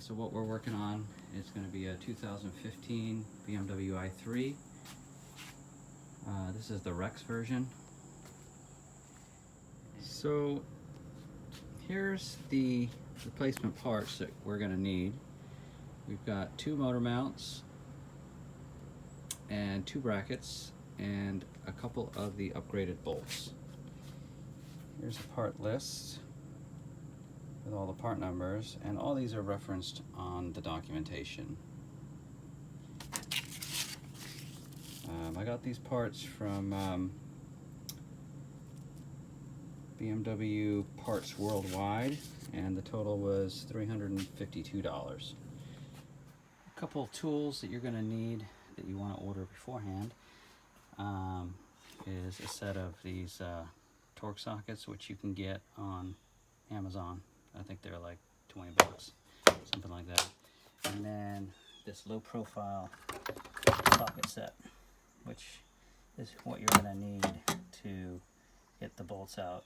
So what we're working on is going to be a 2015 BMW i3. This is the Rex version. So here's the replacement parts that we're going to need. We've got 2 motor mounts and 2 brackets and a couple of the upgraded bolts. Here's a part list with all the part numbers, and all these are referenced on the documentation. I got these parts from BMW Parts Worldwide, and the total was $352. A couple of tools that you're going to need that you want to order beforehand is a set of these torque sockets, which you can get on Amazon. I think they're like 20 bucks, something like that. And then this low profile socket set, which is what you're going to need to get the bolts out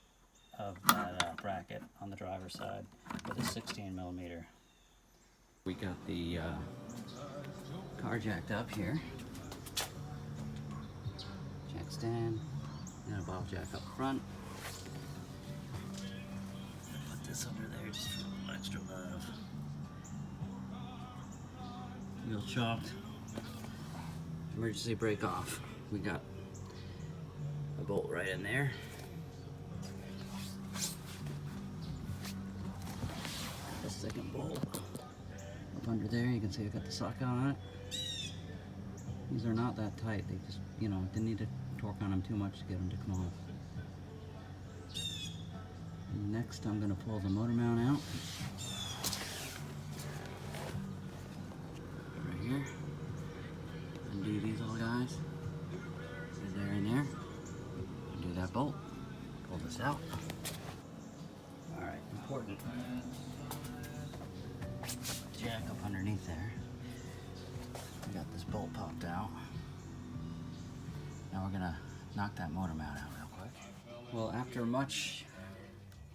of that bracket on the driver's side with a 16mm. We got the car jacked up here. Jack's in, and a bottle jack up front. Put this under there just for a little extra love. Wheel chopped. Emergency brake off. We got a bolt right in there. The second bolt up under there. You can see I got the socket on it. These are not that tight. They just, didn't need to torque on them too much to get them to come off. And next, I'm going to pull the motor mount out. Right here. Undo these little guys. They're in there. Undo that bolt. Pull this out. Alright, important. Jack up underneath there. We got this bolt popped out. Now we're gonna knock that motor mount out real quick. Well, after much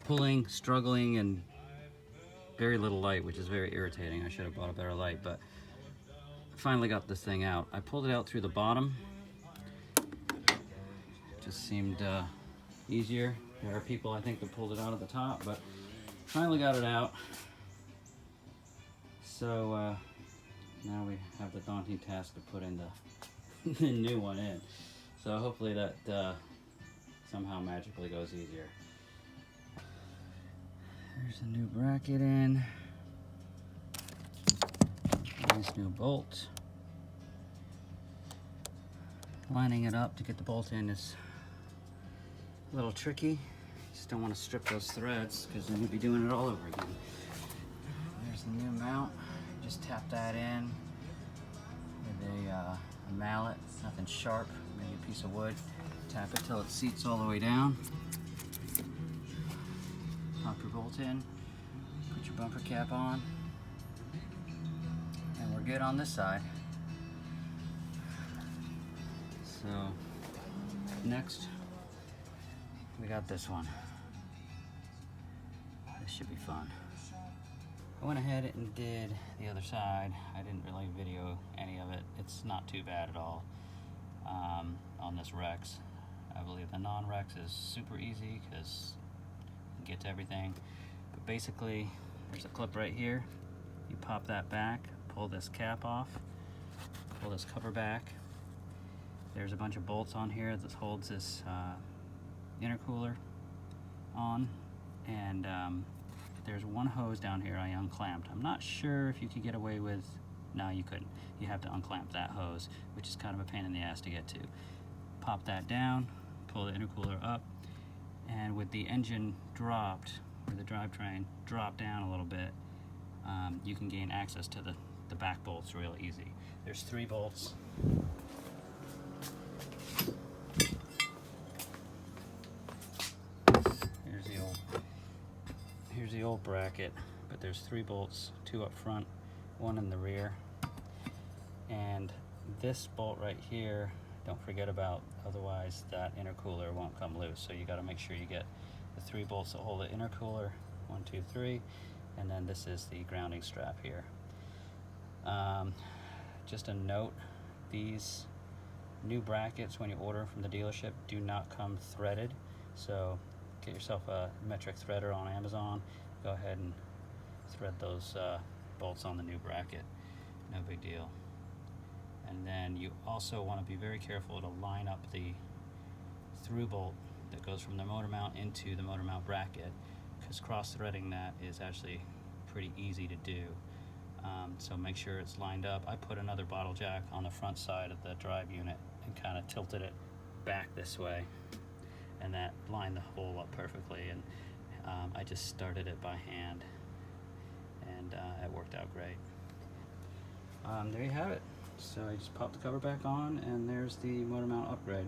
pulling, struggling, and very little light, which is very irritating. I should have bought a better light, but I finally got this thing out. I pulled it out through the bottom. Just seemed easier. There are people, I think, that pulled it out of the top, but finally got it out. So now we have the daunting task of putting the new one in. So hopefully that somehow magically goes easier. There's a new bracket in. Nice new bolt. Lining it up to get the bolt in is a little tricky. Just don't want to strip those threads because then you'll be doing it all over again. There's the new mount. Just tap that in with a mallet, nothing sharp, maybe a piece of wood. Tap it till it seats all the way down. Pop your bolt in, put your bumper cap on, and we're good on this side. So next, we got this one. This should be fun. I went ahead and did the other side. I didn't really video any of it. It's not too bad at all on this Rex. I believe the non-Rex is super easy because you can get to everything. But basically, there's a clip right here. You pop that back, pull this cap off, pull this cover back. There's a bunch of bolts on here that holds this intercooler on, and there's one hose down here I unclamped. I'm not sure if you could get away with, no, you couldn't. You have to unclamp that hose, which is kind of a pain in the ass to get to. Pop that down, pull the intercooler up, and with the engine dropped, or the drivetrain dropped down a little bit, you can gain access to the back bolts real easy. There's 3 bolts. Here's the old bracket, but there's 3 bolts, 2 up front, 1 in the rear. And this bolt right here, don't forget about, otherwise that intercooler won't come loose. So you got to make sure you get the 3 bolts that hold the intercooler, 1, 2, 3, and then this is the grounding strap here. Just a note, these new brackets, when you order from the dealership, do not come threaded, so get yourself a metric threader on Amazon. Go ahead and thread those bolts on the new bracket, no big deal. And then you also want to be very careful to line up the through bolt that goes from the motor mount into the motor mount bracket, because cross threading that is actually pretty easy to do. So make sure it's lined up. I put another bottle jack on the front side of the drive unit and kind of tilted it back this way, and that lined the hole up perfectly, and I just started it by hand, and it worked out great. There you have it. So I just popped the cover back on, and there's the motor mount upgrade.